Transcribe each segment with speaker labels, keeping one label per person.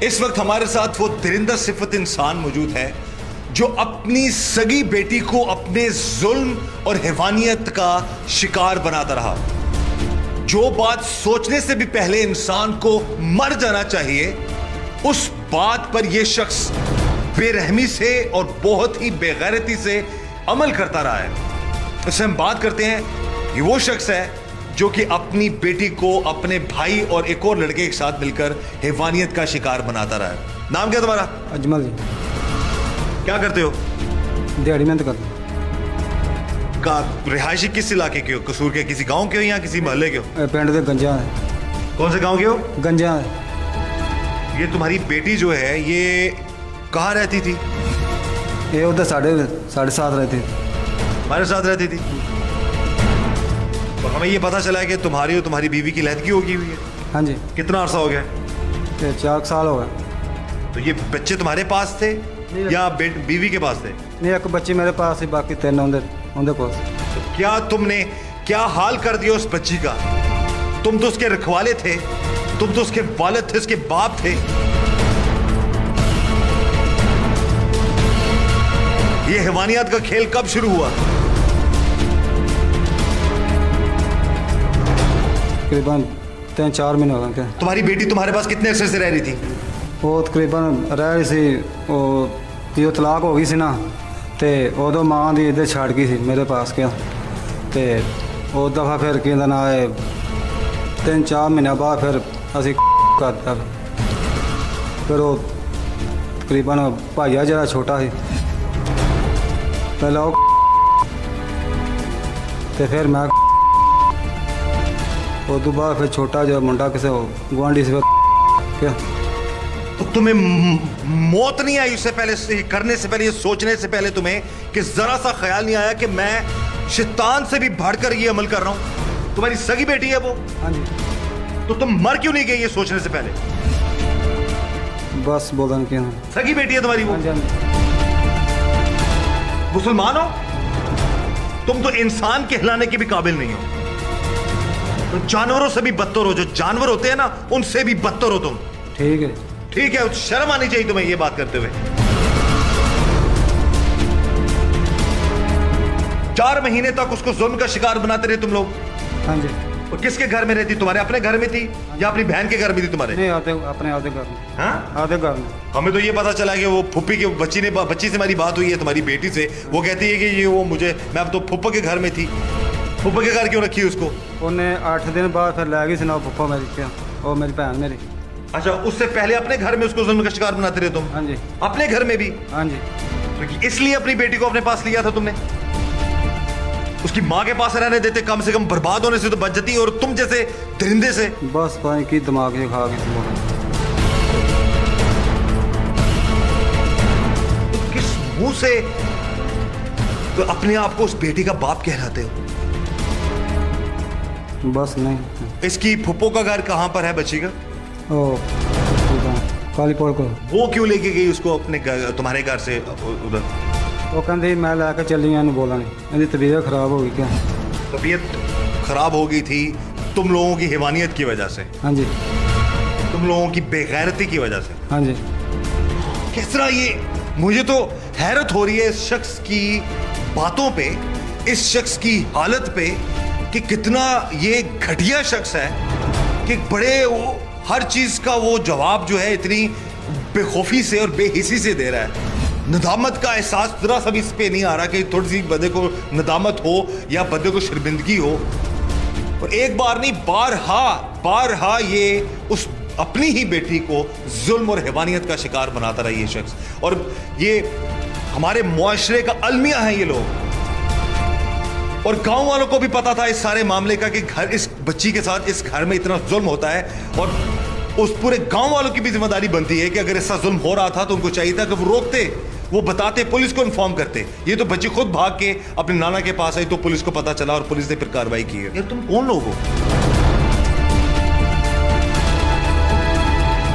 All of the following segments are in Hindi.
Speaker 1: इस वक्त हमारे साथ वो दरिंदा सिफत इंसान मौजूद है जो अपनी सगी बेटी को अपने जुल्म और हैवानियत का शिकार बनाता रहा। जो बात सोचने से भी पहले इंसान को मर जाना चाहिए, उस बात पर यह शख्स बेरहमी से और बहुत ही बेगैरती से अमल करता रहा है। इससे हम बात करते हैं, ये वो शख्स है जो कि अपनी बेटी को अपने भाई और एक और लड़के के साथ मिलकर हैवानियत का शिकार बनाता रहा है। नाम क्या तुम्हारा?
Speaker 2: अजमल जी।
Speaker 1: क्या करते हो?
Speaker 2: दिहाड़ी मेहनत करते।
Speaker 1: का रिहायशी किस इलाके के हो? कसूर के किसी गांव के हो या किसी मोहल्ले के हो?
Speaker 2: पिंड के गंजा है।
Speaker 1: कौन से गांव के हो?
Speaker 2: गंजा है।
Speaker 1: ये तुम्हारी बेटी जो है ये कहाँ रहती थी?
Speaker 2: ये उधर साढ़े साथ रहती थी।
Speaker 1: हमारे साथ रहती थी। तो हमें ये पता चला है कि तुम्हारी और तुम्हारी बीवी की लहदगी होगी हुई है।
Speaker 2: हाँ जी।
Speaker 1: कितना अरसा हो गया?
Speaker 2: ये 4 साल हो गए।
Speaker 1: तो ये बच्चे तुम्हारे पास थे या बीवी के पास थे?
Speaker 2: नहीं, एक बच्ची मेरे पास ही, बाकी 3 उनके पास।
Speaker 1: तो क्या हाल कर दिया उस बच्ची का? तुम तो उसके रखवाले थे, तुम तो उसके वालिद थे, उसके बाप थे। ये हैवानियत का खेल कब शुरू हुआ?
Speaker 2: तकरीबन 3-4 महीने हो गए। क्या
Speaker 1: तुम्हारी बेटी तुम्हारे पास कितने अरसे से रह रही थी?
Speaker 2: वो तकरीबन रह रही सी। वो जो तलाक हो गई सी ना, तो उदो मां दी इधर छड़ गई सी मेरे पास। क्या तो उस दफ़ा फिर कहता ना आए 3-4 महीने बाद फिर असी करता। फिर वो तकरीबन भाईया जरा छोटा सी, पहला वो तो फिर मैं, उस तो बाद फिर छोटा जो मुंडा किसी गुआढ़ी से। क्या
Speaker 1: तो तुम्हें मौत नहीं आई उससे पहले, करने से पहले, ये सोचने से पहले तुम्हें कि जरा सा ख्याल नहीं आया कि मैं शैतान से भी बढ़कर ये अमल कर रहा हूं? तुम्हारी सगी बेटी है वो।
Speaker 2: हाँ जी।
Speaker 1: तो तुम मर क्यों नहीं गई ये सोचने से पहले?
Speaker 2: बस बोलन क्या
Speaker 1: सगी बेटी है तुम्हारी वो।
Speaker 2: हाँ जी। हाँ जी।
Speaker 1: मुसलमान हो तुम, तो इंसान कहलाने के भी काबिल नहीं हो। तो जानवरों से भी बदतर हो, जो जानवर होते हैं ना उनसे भी बदतर हो तुम।
Speaker 2: ठीक है।
Speaker 1: ठीक है, शर्म आनी चाहिए तुम्हें ये बात करते हुए। 4 महीने तक उसको जुल्म का शिकार बनाते रहे तुम लोग।
Speaker 2: हाँ जी।
Speaker 1: और किसके घर में रहती? तुम्हारे अपने घर में थी या अपनी बहन के घर में थी तुम्हारे?
Speaker 2: नहीं, अपने आधे घर में।
Speaker 1: हाँ?
Speaker 2: आधे घर में।
Speaker 1: हमें तो ये पता चला कि वो फुप्पी के बच्ची से हमारी बात हुई है, तुम्हारी बेटी से। वो कहती है कि ये वो मैं अब तो फुप्पा के घर में थी। फुप्पा के घर क्यों रखी उसको?
Speaker 2: उन्हें 8 दिन बाद फिर लै गई सुना फुप्पा मेरी। क्या वो मेरी बहन मेरी।
Speaker 1: अच्छा, उससे पहले अपने घर में उसको जुल्म का शिकार बनाते रहे तुम?
Speaker 2: हाँ जी।
Speaker 1: अपने घर में भी?
Speaker 2: हाँ जी।
Speaker 1: तो इसलिए अपनी बेटी को अपने पास लिया था तुमने? उसकी माँ के पास रहने देते, कम से कम बर्बाद होने से तो बच जाती। और तुम जैसे दरिंदे से
Speaker 2: बस पानी की दिमाग ये खा गई।
Speaker 1: तो किस मुंह से तो अपने आप को उस बेटी का बाप कहलाते हो?
Speaker 2: बस नहीं।
Speaker 1: इसकी फुप्पो का घर कहाँ पर है बच्ची का?
Speaker 2: ओ कालीपुर को।
Speaker 1: वो क्यों लेके गई उसको अपने तुम्हारे घर से उधर?
Speaker 2: वो कहती मैं लैके चली, इन्हें बोला नहीं, इनकी तबीयत खराब हो गई। क्या
Speaker 1: तबीयत खराब हो गई थी तुम लोगों की हैवानियत की वजह से?
Speaker 2: हाँ जी।
Speaker 1: तुम लोगों की बेगैरती की वजह से?
Speaker 2: हाँ जी।
Speaker 1: किस तरह ये, मुझे तो हैरत हो रही है इस शख्स की बातों पे, इस शख्स की हालत पे, कि कितना ये घटिया शख्स है कि बड़े हर चीज का वो जवाब जो है इतनी बेखौफी से और बेहिसी से दे रहा है। नदामत का एहसास जरा सा भी इस पे नहीं आ रहा कि थोड़ी सी बंदे को नदामत हो या बंदे को शर्मिंदगी हो। और एक बार नहीं, बारहा ये उस अपनी ही बेटी को जुल्म और हैवानियत का शिकार बनाता रहा ये शख्स। और ये हमारे मुआशरे का अलमिया है ये लोग। और गांव वालों को भी पता था इस सारे मामले का कि घर इस बच्ची के साथ इस घर में इतना जुल्म होता है। और उस पूरे गांव वालों की भी जिम्मेदारी बनती है कि अगर ऐसा जुल्म हो रहा था तो उनको चाहिए था कि वो रोकते, वो बताते, पुलिस को इन्फॉर्म करते। ये तो बच्ची खुद भाग के अपने नाना के पास आई तो पुलिस को पता चला और पुलिस ने फिर कार्रवाई की है। यार तुम कौन लोग हो?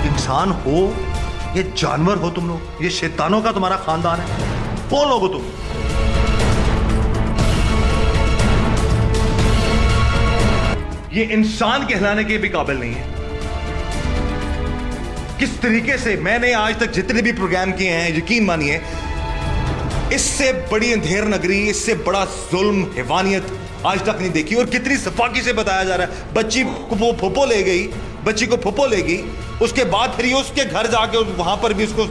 Speaker 1: इंसान हो ये जानवर हो तुम लोग? ये शैतानों का तुम्हारा खानदान है? कौन लोग हो तुम? ये इंसान कहलाने के भी काबिल नहीं है। किस तरीके से मैंने आज तक जितने भी प्रोग्राम किए हैं, यकीन मानिए इससे बड़ी अंधेर नगरी, इससे बड़ा जुल्म, हैवानियत आज तक नहीं देखी। और कितनी सफाकी से बताया जा रहा है, बच्ची को वो फुप्पो ले गई, बच्ची को फुप्पो ले गई, उसके बाद फिर ये उसके घर जाके वहां पर भी उसको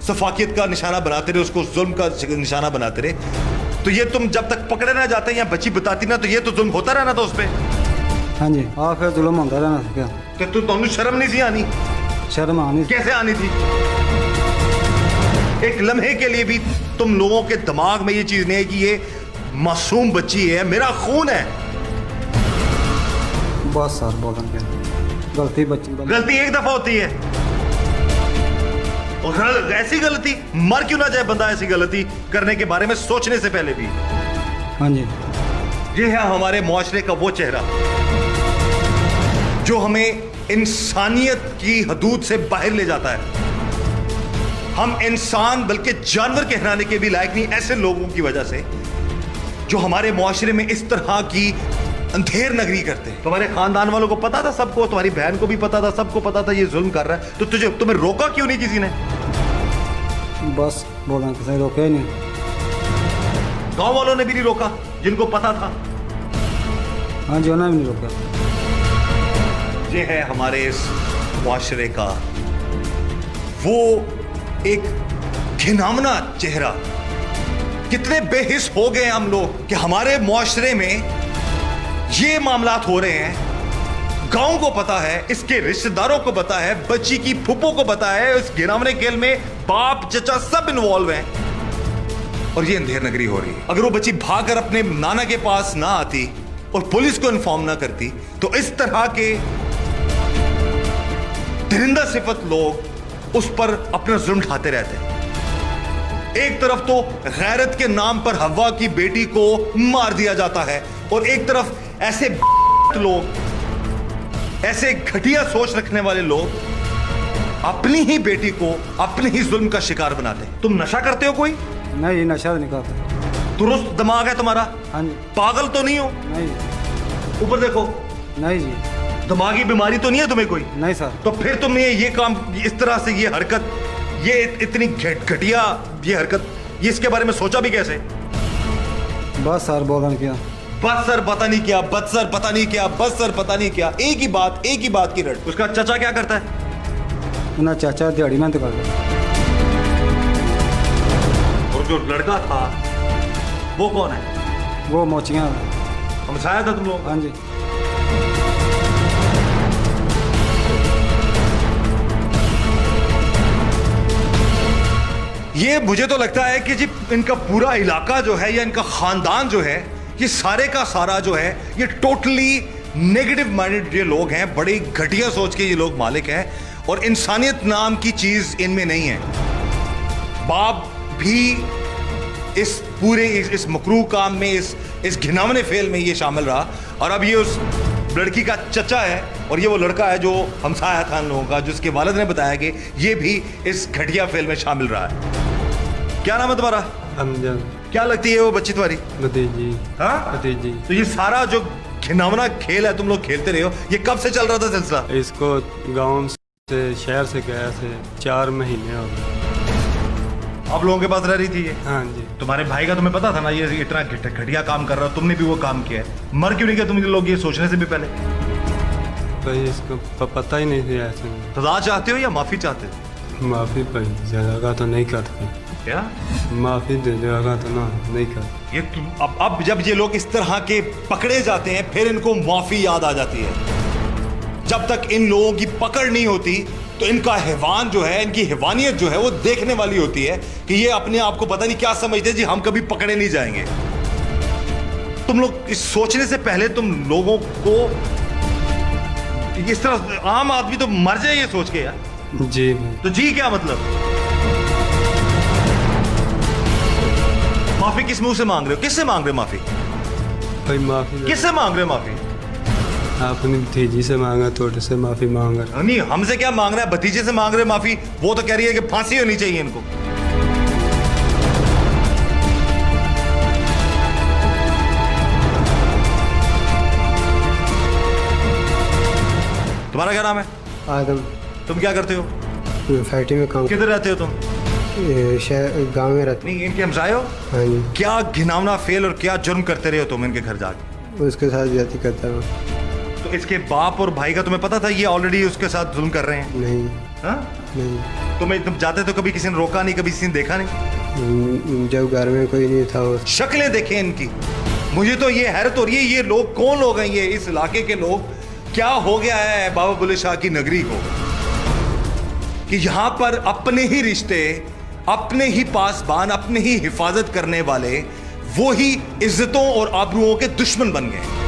Speaker 1: सफाकियत का निशाना बनाते रहे, उसको जुल्म का निशाना बनाते रहे। तो ये तुम जब तक पकड़े ना जाते या बच्ची बताती ना, तो ये तो जुल्म होता रहना था उस पर।
Speaker 2: हाँ जी, फिर जुल्म होता रहना था क्या?
Speaker 1: तो तुम शर्म नहीं सी आनी?
Speaker 2: शर्म आनी
Speaker 1: कैसे आनी थी? एक लम्हे के लिए भी तुम लोगों के दिमाग में ये चीज नहीं है कि ये मासूम बच्ची है, मेरा खून है।
Speaker 2: बस सर बोलन क्या, गलती बच्ची
Speaker 1: गलती एक दफा होती है, और ऐसी गलती मर क्यों ना जाए बंदा ऐसी गलती करने के बारे में सोचने से पहले भी।
Speaker 2: हाँ जी,
Speaker 1: ये है हमारे मुआशरे का वो चेहरा जो हमें इंसानियत की हदूद से बाहर ले जाता है। हम इंसान बल्कि जानवर कहलाने के भी लायक नहीं, ऐसे लोगों की वजह से जो हमारे मुआशरे में इस तरह की अंधेर नगरी करते हैं। तुम्हारे खानदान वालों को पता था, सबको, तुम्हारी बहन को भी पता था, सबको पता था ये जुल्म कर रहा है, तो तुम्हें रोका क्यों नहीं किसी ने?
Speaker 2: बस बोलना किसी ने रोका ही नहीं।
Speaker 1: गांव वालों ने भी नहीं रोका जिनको पता था?
Speaker 2: हाँ जी, उन्होंने भी नहीं रोका।
Speaker 1: ये है हमारे इस मुआशरे का वो एक घिनौना चेहरा। कितने बेहिस हो गए हम लोग कि हमारे मुआशरे में ये मामलात हो रहे हैं, गांव को पता है, इसके रिश्तेदारों को पता है, बच्ची की फूफो को पता है, इस घिनौने खेल में बाप चचा सब इन्वॉल्व हैं, और ये अंधेर नगरी हो रही है। अगर वो बच्ची भागकर अपने नाना के पास ना आती और पुलिस को इन्फॉर्म ना करती, तो इस तरह के दरिंदा सिफत लोग उस पर अपना जुल्म ढाते रहते हैं। एक तरफ तो गैरत के नाम पर हवा की बेटी को मार दिया जाता है, और एक तरफ ऐसे लोग, ऐसे घटिया सोच रखने वाले लोग अपनी ही बेटी को अपने ही जुल्म का शिकार बनाते हैं। तुम नशा करते हो कोई?
Speaker 2: नहीं, नशा नहीं करता।
Speaker 1: दुरुस्त दिमाग है तुम्हारा?
Speaker 2: हाँ जी।
Speaker 1: पागल तो नहीं हो?
Speaker 2: नहीं।
Speaker 1: ऊपर देखो।
Speaker 2: नहीं जी।
Speaker 1: दिमागी बीमारी तो नहीं है तुम्हें कोई?
Speaker 2: नहीं सर।
Speaker 1: तो फिर तुमने ये काम, इस तरह से ये हरकत, ये इतनी घटिया ये हरकत, ये इसके बारे में सोचा भी कैसे?
Speaker 2: बस सर बोलन क्या,
Speaker 1: बस सर पता नहीं क्या, बस सर पता नहीं क्या, बस सर पता नहीं क्या, एक ही बात की रट। उसका चचा क्या करता है?
Speaker 2: ना चाचा दिहाड़ी मेहनत कर रहा।
Speaker 1: और जो लड़का था वो कौन है?
Speaker 2: वो मोचियाँ
Speaker 1: समझाया था तुम लोग?
Speaker 2: हाँ जी।
Speaker 1: ये मुझे तो लगता है कि जी इनका पूरा इलाका जो है या इनका खानदान जो है, ये सारे का सारा जो है, ये टोटली नेगेटिव माइंडेड ये लोग हैं, बड़ी घटिया सोच के ये लोग मालिक हैं, और इंसानियत नाम की चीज इनमें नहीं है। बाप भी इस पूरे इस मकरूह काम में, इस घिनौने फेल में ये शामिल रहा, और अब ये उस लड़की का चचा है, और ये वो लड़का है जो हमसाया था इन लोगों का, जिसके वालिद ने बताया कि ये भी इस घटिया फेल में शामिल रहा है। क्या नाम है तुम्हारा?
Speaker 3: अमजद।
Speaker 1: क्या लगती है वो बच्ची तुम्हारी?
Speaker 3: भतीजी।
Speaker 1: हाँ
Speaker 3: भतीजी।
Speaker 1: तो ये सारा जो घिनौना खेल है तुम लोग खेलते रहे हो, ये कब से चल रहा था सिलसिला?
Speaker 3: इसको गांव से, शहर से गया से 4 महीने हो गए।
Speaker 1: आप लोगों के पास रह रही थी ये?
Speaker 3: हाँ जी।
Speaker 1: तुम्हारे भाई का तुम्हें पता था ना ये इतना घटिया काम कर रहा हो, तुमने भी वो काम किया है, मर क्यों नहीं गया तुम लोग ये सोचने से भी पहले?
Speaker 3: भाई इसको पता ही नहीं था ऐसे।
Speaker 1: सजा चाहते हो या माफी चाहते हो?
Speaker 3: माफी भाई ज्यादा तो नहीं करते।
Speaker 1: क्या
Speaker 3: माफी दे देगा तो ना नहीं करते।
Speaker 1: ये अब जब ये लोग इस तरह के पकड़े जाते हैं, फिर इनको माफी याद आ जाती है। जब तक इन लोगों की पकड़ नहीं होती तो इनका हैवान जो है, इनकी हैवानियत जो है वो देखने वाली होती है कि ये अपने आप को पता नहीं क्या समझते जी, हम कभी पकड़े नहीं जाएंगे। तुम लोग इस सोचने से पहले तुम लोगों को इस तरह, आम आदमी तो मर जाए ये सोच के यार।
Speaker 3: जी।
Speaker 1: तो जी क्या मतलब? माफी किस मुंह से मांग रहे हो? किससे मांग रहे हो माफी?
Speaker 3: भाई माफी
Speaker 1: किससे मांग रहे हो माफी?
Speaker 3: अपनी भतीजी से मांगा, थोड़े से माफी मांग रहा।
Speaker 1: नहीं, हमसे क्या मांग रहा है? भतीजे से मांग रहे माफी? वो तो कह रही है कि फांसी होनी चाहिए इनको। तुम्हारा क्या नाम है?
Speaker 2: आदम।
Speaker 1: तुम क्या करते हो?
Speaker 4: फैक्ट्री में काम
Speaker 1: किधर रहते हो तुम?
Speaker 4: शहर गांव में रहते।
Speaker 1: नहीं, इनके हमसाए हो?
Speaker 4: हाँ जी,
Speaker 1: क्या घिनौना फेल और क्या जुर्म करते रहे हो तुम इनके घर जाके?
Speaker 4: उसके साथ ज्यादा करता हूँ।
Speaker 1: तो इसके बाप और भाई का तुम्हें पता था ये ऑलरेडी उसके साथ जुल्म कर रहे हैं?
Speaker 4: नहीं
Speaker 1: हाँ?
Speaker 4: नहीं,
Speaker 1: तुम जाते तो कभी किसी ने रोका नहीं, कभी किसी ने देखा नहीं?
Speaker 4: जब घर में कोई नहीं था वो
Speaker 1: शक्लें देखें इनकी, मुझे तो ये हैरत हो रही है, ये लोग कौन लोग हैं? ये इस इलाके के लोग, क्या हो गया है बाबा बुल्ले शाह की नगरी को कि यहां पर अपने ही रिश्ते, अपने ही पासबान, अपने ही हिफाजत करने वाले वो ही इज्जतों और आबरूओं के दुश्मन बन गए।